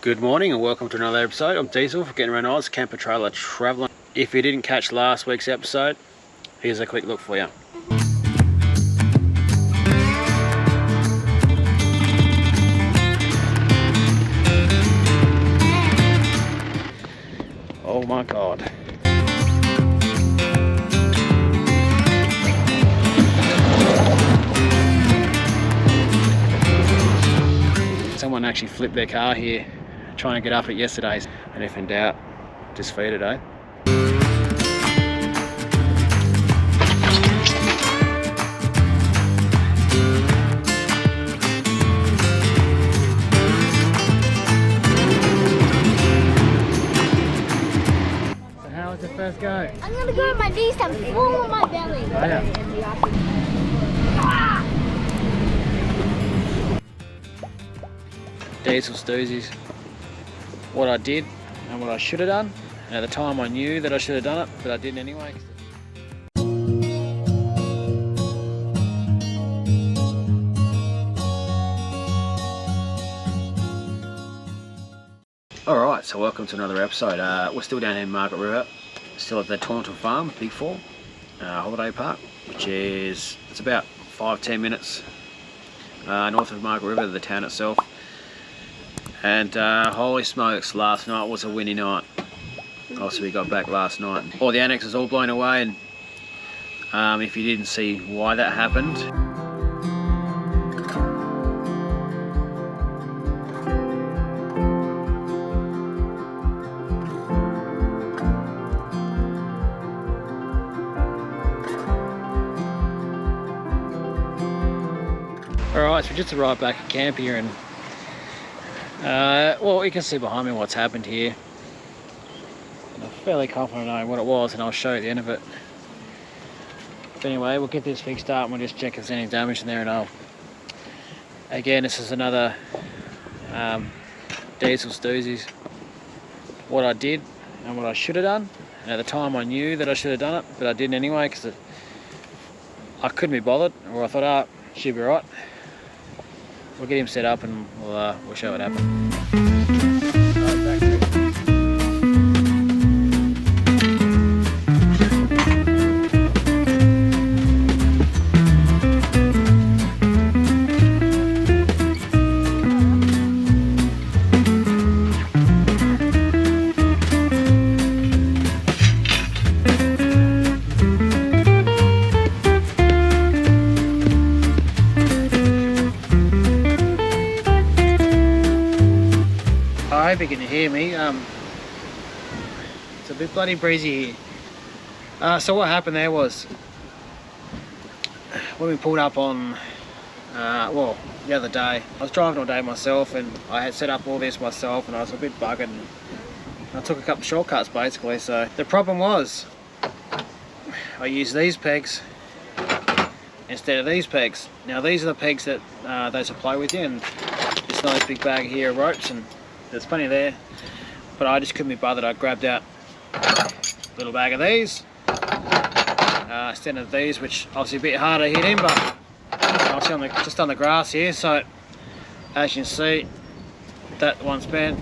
Good morning and welcome to another episode. I'm Diesel for Getting Around Oz, camper trailer traveller. If you didn't catch last week's episode, here's a quick look for you. Oh my God. Someone actually flipped their car here trying to get up it yesterday, and if in doubt, just feed it, eh? So how was the first go? I'm gonna go with my knees, I'm full of my belly. Oh, yeah. Diesel Stoozies. What I did and what I should have done. And at the time I knew that I should have done it, but I didn't anyway. Alright, so welcome to another episode. We're still down here in Margaret River, still at the Taunton farm, Big Fall holiday park, which is, it's about 5-10 minutes north of Margaret River, the town itself. And holy smokes, last night was a windy night. Obviously we got back last night. All the annex is all blown away, and if you didn't see why that happened. Alright, so we just arrived back at camp here, and well, you can see behind me what's happened here. I'm fairly confident I know what it was, and I'll show you at the end of it. But anyway, we'll get this fixed up and we'll just check if there's any damage in there, and again, this is another Diesel Stoozies. What I did and what I should have done. And at the time I knew that I should have done it, but I didn't anyway because I couldn't be bothered, or I thought, ah, should be right. We'll get him set up and we'll show what happened. I hope you can hear me. It's a bit bloody breezy here. So what happened there was, when we pulled up on, well, the other day, I was driving all day myself, and I had set up all this myself, and I was a bit buggered, and I took a couple of shortcuts basically. So the problem was, I used these pegs instead of these pegs. Now these are the pegs that they supply with you, and this nice big bag here of ropes, and there's plenty there, but I just couldn't be bothered. I grabbed out a little bag of these instead of these, which obviously a bit harder hitting, but obviously just on the grass here. So as you can see, that one's bent,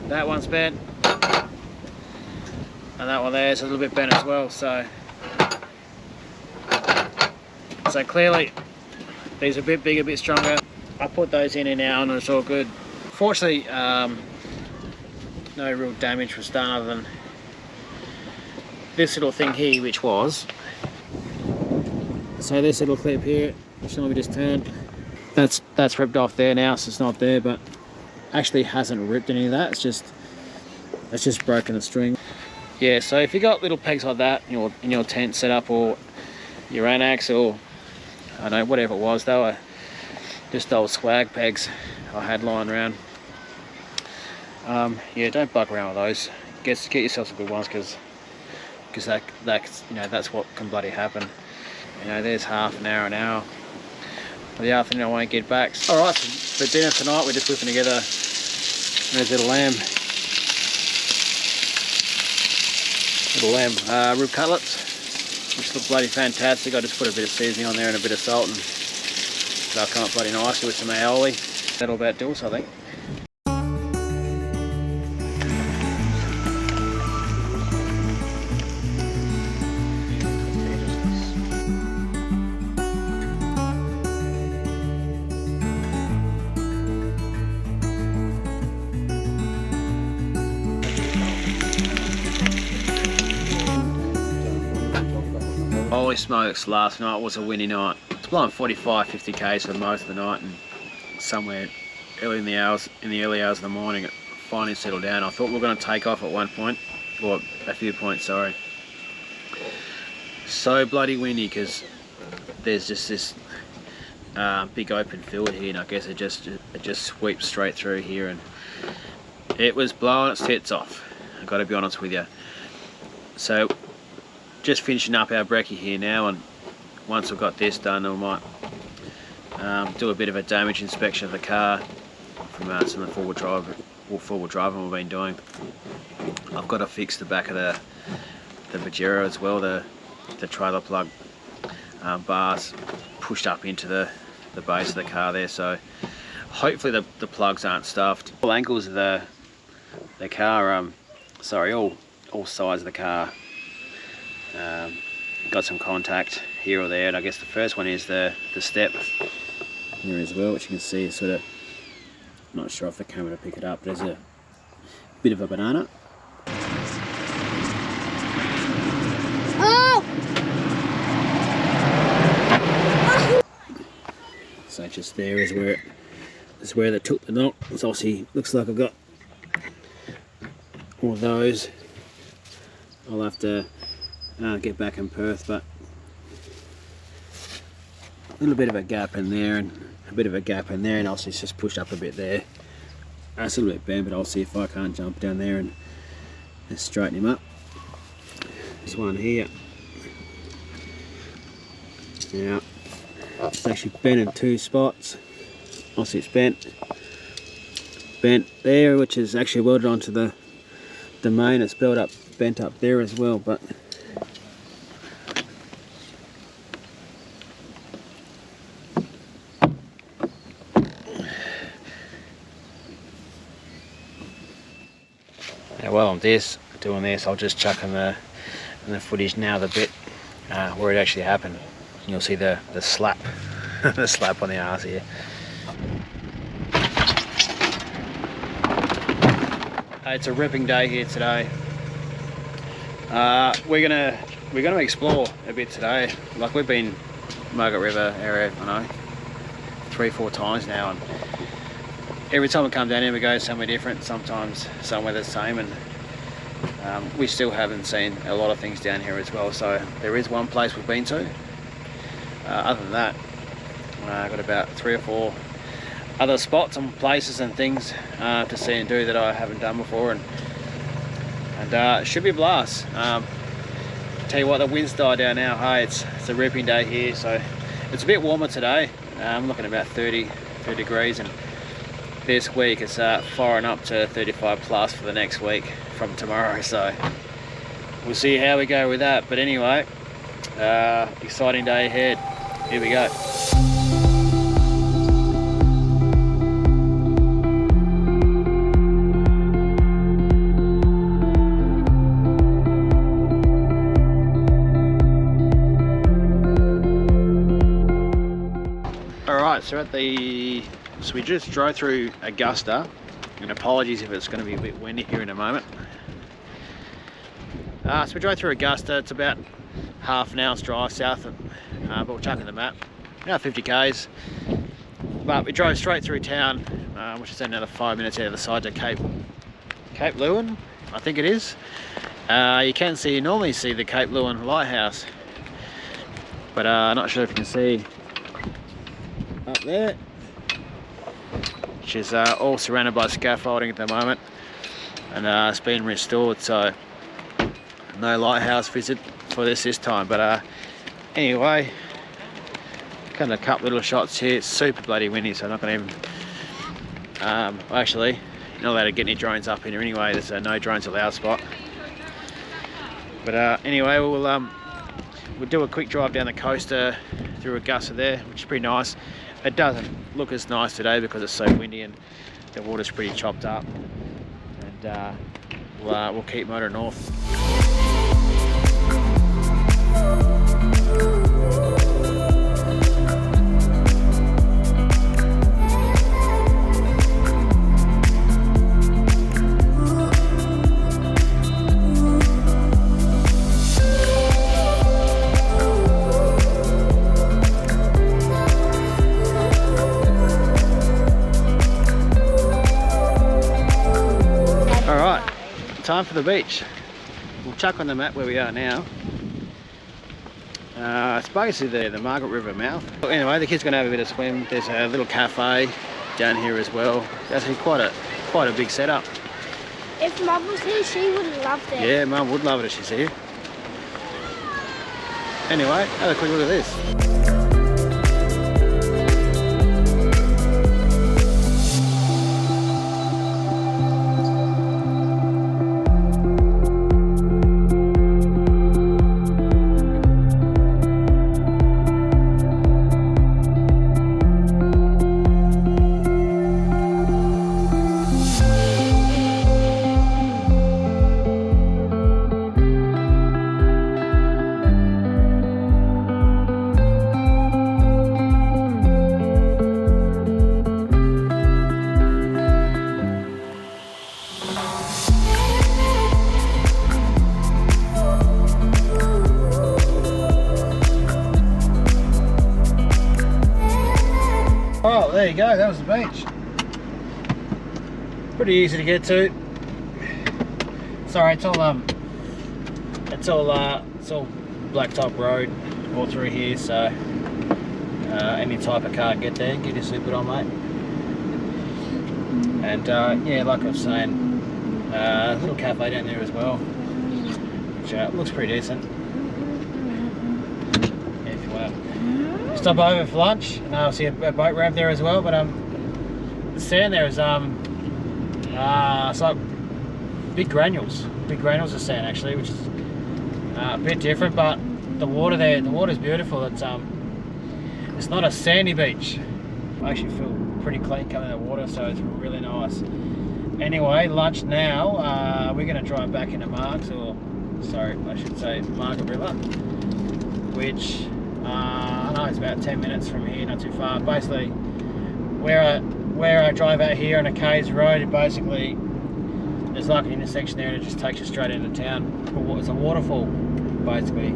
that one's bent, and that one there is a little bit bent as well. So clearly these are a bit bigger, a bit stronger. I put those in now and it's all good. Fortunately, no real damage was done other than this little thing here, which was, so this little clip here, which we just turned, that's ripped off there now, so it's not there, but actually hasn't ripped any of that. It's just broken the string. Yeah, so if you got little pegs like that in your tent setup, or your annex, or I don't know, whatever it was, they were just old swag pegs I had lying around. Yeah, don't buck around with those. Get yourself some good ones, because that's, you know, that's what can bloody happen. You know, there's half an hour. For the afternoon I won't get back. Alright, so for dinner tonight we're just whipping together a little lamb rib cutlets, which look bloody fantastic. I just put a bit of seasoning on there and a bit of salt, and they'll come up bloody nicely with some aioli. That'll about do us, I think. Holy smokes, last night was a windy night. It's blowing 45-50 k's for most of the night, and somewhere early in the early hours of the morning it finally settled down. I thought we were going to take off at one point, or a few points, sorry. So bloody windy because there's just this big open field here, and I guess it just sweeps straight through here, and it was blowing its tits off. I've got to be honest with you. So just finishing up our brekkie here now, and once we've got this done, we might do a bit of a damage inspection of the car from some of the forward driving we've been doing. I've got to fix the back of the Pajero as well, the trailer plug bars pushed up into the base of the car there, so hopefully the plugs aren't stuffed. All angles of the car, sorry, all sides of the car got some contact here or there, and I guess the first one is the step here as well, which you can see is sort of, not sure if the camera will pick it up, there's a bit of a banana. Oh! So just there is where they took the knock. It's obviously looks like I've got all of those. I'll have to get back in Perth, but a little bit of a gap in there and a bit of a gap in there, and obviously it's just pushed up a bit there. It's a little bit bent, but I'll see if I can't jump down there and straighten him up. There's one here. Yeah, it's actually bent in two spots. Obviously it's bent there, which is actually welded onto the main. It's bent up there as well, but now while I'm doing this, I'll just chuck in the footage now the bit where it actually happened. You'll see the slap the slap on the arse here. It's a ripping day here today. We're gonna explore a bit today. Like, we've been Margaret River area, I know, 3-4 times now, and every time we come down here we go somewhere different, sometimes somewhere the same, and we still haven't seen a lot of things down here as well. So there is one place we've been to. Other than that, I've got about 3 or 4 other spots and places and things to see and do that I haven't done before, and it should be a blast. Tell you what, the wind's died down now. Hey, it's a ripping day here, so it's a bit warmer today. I'm looking at about 30 degrees, and this week it's firing up to 35 plus for the next week from tomorrow, so we'll see how we go with that. But anyway, exciting day ahead. Here we go. Alright, so we just drove through Augusta, and apologies if it's going to be a bit windy here in a moment. So we drove through Augusta. It's about half an hour's drive south of, but we'll chuck in the map, about 50 k's. But we drove straight through town, which is another 5 minutes out of the side to Cape Leeuwin, I think it is. You normally see the Cape Leeuwin lighthouse, but I'm not sure if you can see up there, which is all surrounded by scaffolding at the moment, and it's been restored, so no lighthouse visit for this time. But anyway, kind of a couple little shots here. It's super bloody windy, so I'm not going to even actually, you're not allowed to get any drones up in here anyway. There's a no drones allowed spot. But anyway, we'll do a quick drive down the coast through Augusta there, which is pretty nice. it doesn't look as nice today because it's so windy and the water's pretty chopped up. And we'll keep motoring north. Time for the beach. We'll chuck on the map where we are now. It's basically the Margaret River mouth. Anyway, the kids are going to have a bit of swim. There's a little cafe down here as well. It's actually quite a big setup. If Mum was here, she would love it. Yeah, Mum would love it if she's here. Anyway, have a quick look at this. Oh, there you go, that was the beach. Pretty easy to get to. Sorry, it's all blacktop road all through here, so any type of car get there, get your seatbelt on, mate. And yeah, like I was saying, a little cafe down there as well, which looks pretty decent. Yeah, if you want to stop over for lunch, and I'll see a boat ramp there as well. But the sand there is it's like big granules of sand actually, which is a bit different. But the water there, the water's beautiful. It's not a sandy beach. I actually feel pretty clean coming out of the water, so it's really nice. Anyway, lunch now. We're going to drive back into Margaret River, which I know it's about 10 minutes from here, not too far. Basically, where I drive out here on a K's road, it basically there's like an intersection there, and it just takes you straight into town. It's a waterfall, basically,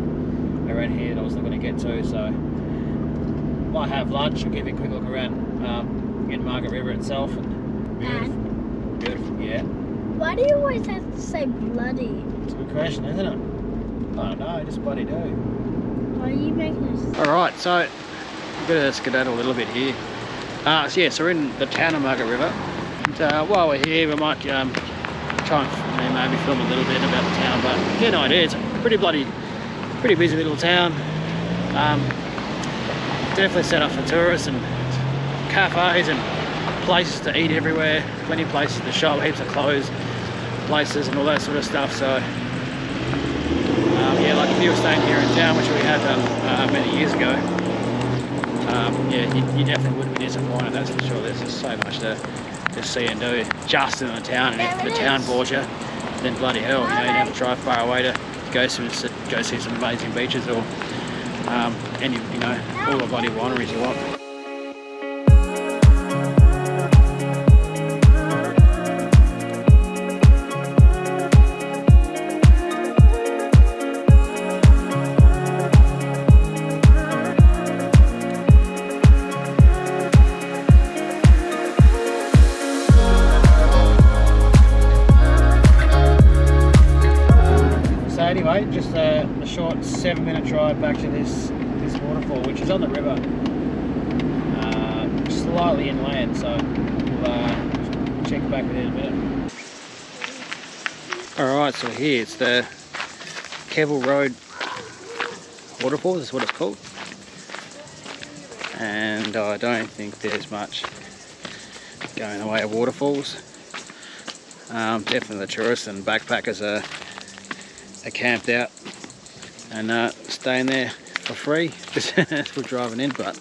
around here that I was looking to get to. So might have lunch. I'll give you a quick look around in Margaret River itself. And beautiful, yeah. Why do you always have to say bloody? It's a good question, isn't it? I don't know, just bloody do. Why are you making this? Alright, so I'm going to skedaddle a little bit here. So yeah, so we're in the town of Margaret River. And while we're here, we might try and maybe film a little bit about the town, but get an idea, it's a pretty busy little town. Definitely set up for tourists and cafes and places to eat everywhere, plenty of places to shop, heaps of clothes places and all that sort of stuff. So yeah, like if you were staying here in town, which we had done many years ago, yeah, you definitely wouldn't be disappointed, that's for sure. There's just so much to see and do just in the town, and if the town bores you, then bloody hell, you know, you have to drive far away to go see some amazing beaches or any, you know, all the bloody wineries you want. Anyway, just a short 7-minute drive back to this waterfall, which is on the river, slightly inland, so we'll check back with it in a minute. Alright, so here it's the Kevill Road Waterfall, is what it's called, and I don't think there's much going the way of waterfalls. Definitely the tourists and backpackers are camped out and staying there for free as we're driving in, but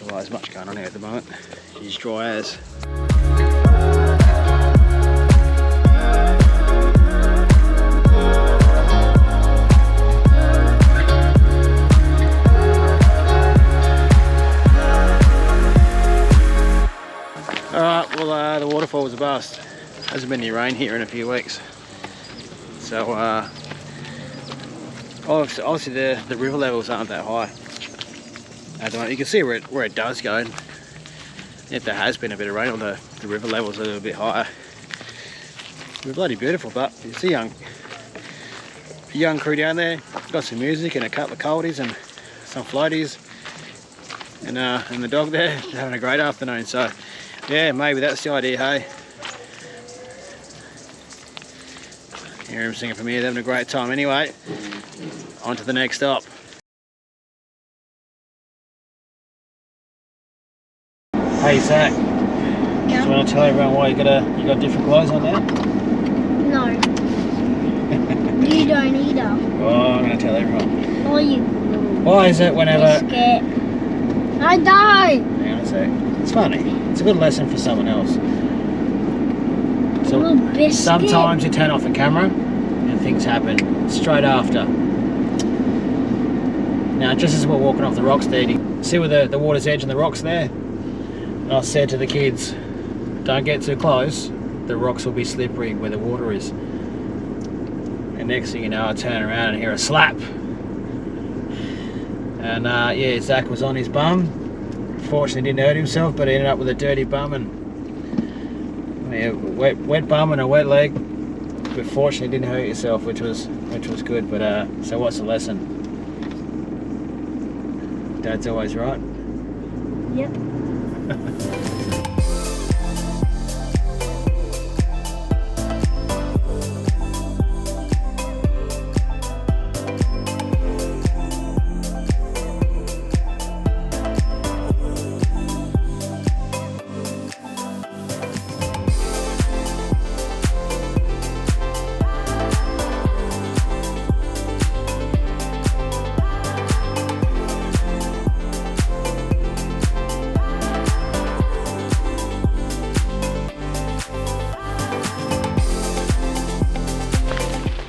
So there's much going on here at the moment. She's dry as. Alright, well the waterfall was a bust. Hasn't been any rain here in a few weeks. So obviously the river levels aren't that high at the moment. You can see where it does go. If there has been a bit of rain, or the river levels are a little bit higher. It's bloody beautiful, but it's a young crew down there. Got some music and a couple of coldies and some floaties. And the dog there having a great afternoon. So yeah, maybe that's the idea, hey? Hear him singing from here, they're having a great time. Anyway, on to the next stop. Hey Zach, Yeah. just want to tell everyone why you got different clothes on now? No. You don't either. Oh, I'm going to tell everyone. Or you. Why is it whenever... Biscuit. I die. Hang on a sec. It's funny. It's a good lesson for someone else. So Little biscuit. sometimes you turn off the camera and things happen straight after. Now, just as we're walking off the rocks there, you can see where the water's edge and the rocks there. And I said to the kids, don't get too close. The rocks will be slippery where the water is. And next thing you know, I turn around and hear a slap. And yeah, Zach was on his bum. Fortunately didn't hurt himself, but he ended up with a dirty bum and yeah, wet bum and a wet leg. But fortunately didn't hurt yourself, which was good. But so what's the lesson? Dad's always right. Yep.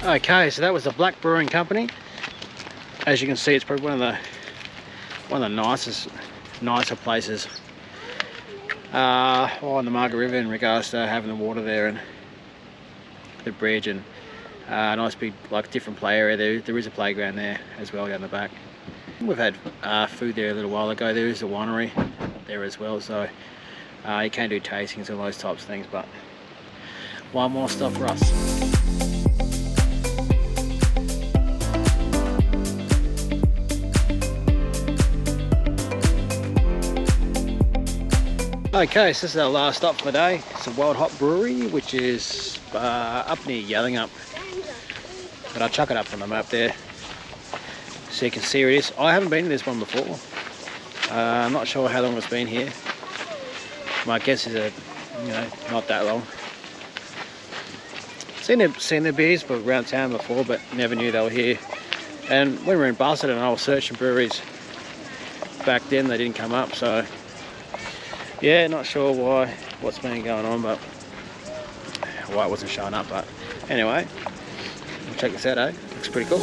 Okay, so that was the Black Brewing Company. As you can see, it's probably one of the nicer places on the Margaret River in regards to having the water there and the bridge and nice big different play area. There is a playground there as well down the back. We've had food there a little while ago. There is a winery there as well, so you can do tastings and those types of things. But one more stop for us. Okay, so this is our last stop for the day. It's a Wild Hop Brewery, which is up near Yellingup. But I'll chuck it up on the map there so you can see where it is. I haven't been to this one before. I'm not sure how long it's been here. My guess is not that long. Seen the beers around town before, but never knew they were here. And when we were in Barcelona and I was searching breweries back then, they didn't come up, so yeah, not sure what's been going on, but why it wasn't showing up. But anyway, check this out, eh? Looks pretty cool.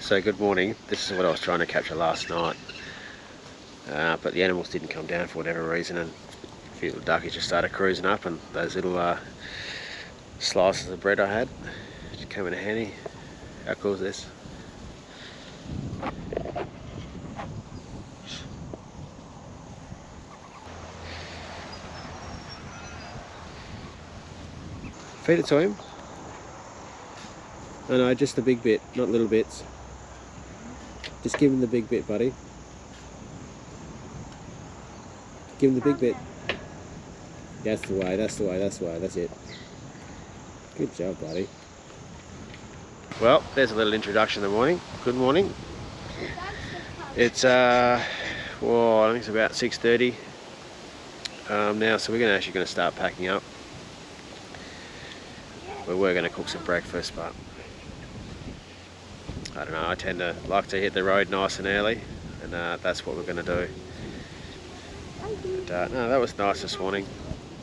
So good morning. This is what I was trying to capture last night, but the animals didn't come down for whatever reason, and a few little duckies just started cruising up, and those little slices of bread I had just came in handy. How cool is this? Feed it to him. Oh no, just the big bit, not little bits. Just give him the big bit, buddy. Give him the big bit. That's the way, that's the way, that's the way, that's it. Good job, buddy. Well, there's a little introduction in the morning. Good morning. It's, well, I think it's about 6:30 now, so we're actually going to start packing up. We were going to cook some breakfast, but I don't know, I tend to like to hit the road nice and early, and that's what we're going to do. But, no, that was nice this morning.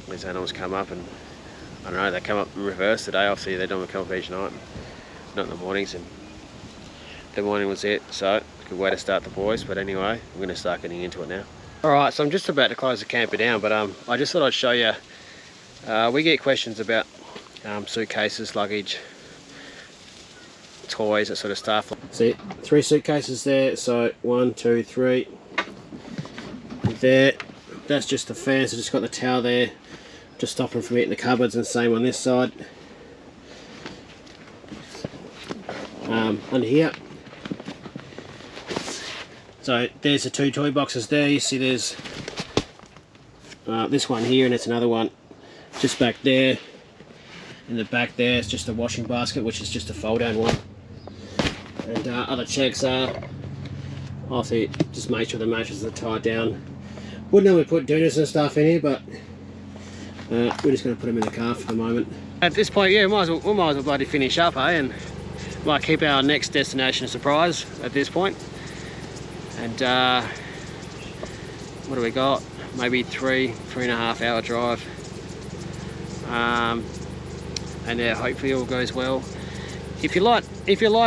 These animals come up, and I don't know, they come up in reverse today. Obviously they don't come up each night, not in the mornings, and the morning was it, so good way to start the boys. But anyway, we're going to start getting into it now. Alright, so I'm just about to close the camper down, but I just thought I'd show you, we get questions about suitcases, luggage, toys, that sort of stuff. See, 3 suitcases there, so 1, 2, 3 there. That's just the fan, so just got the towel there, just stopping from hitting the cupboards, and same on this side. Under here, so there's the 2 toy boxes there. You see there's this one here, and it's another one just back there. In the back there, it's just a washing basket, which is just a fold-down one. And other checks are, obviously, just make sure the mattresses are tied down. Wouldn't normally put dinners and stuff in here, but we're just going to put them in the car for the moment. At this point, yeah, we might as well bloody finish up, eh? And might keep our next destination a surprise at this point. And what do we got? Maybe 3.5 hour drive. And yeah, hopefully all goes well. If you like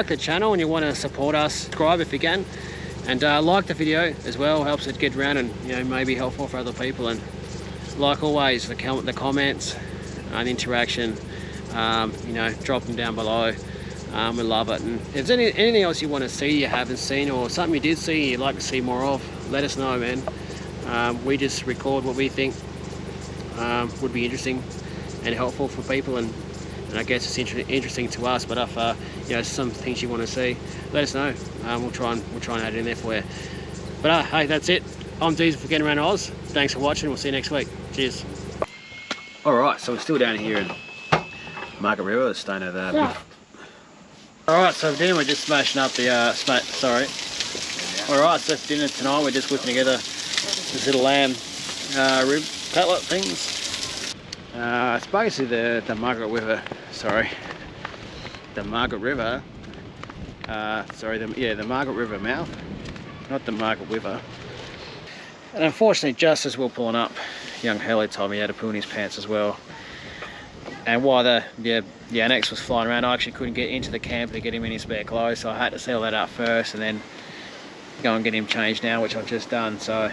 the channel and you want to support us, subscribe if you can, and like the video as well. Helps it get around, and you know, may be helpful for other people. And like always, the comments and interaction, you know, drop them down below. We love it. And if there's anything else you want to see you haven't seen, or something you did see you'd like to see more of, let us know, man. We just record what we think would be interesting and helpful for people, and I guess it's interesting to us. But if you know, some things you want to see, let us know. We'll try and add it in there for you. But hey, that's it. I'm Diesel for Getting Around Oz. Thanks for watching. We'll see you next week. Cheers. All right, so we're still down here in Margaret River, staying at the. Yeah. All right, so for dinner we're just smashing up the All right, so for dinner tonight we're just whipping together this little lamb rib cutlet things. It's basically the Margaret River, the Margaret River, the Margaret River mouth, not the Margaret River. And unfortunately, just as we're pulling up, young Haley told me he had to poo in his pants as well. And while the annex was flying around, I actually couldn't get into the camper to get him in his spare clothes, so I had to settle that up first and then go and get him changed now, which I've just done. So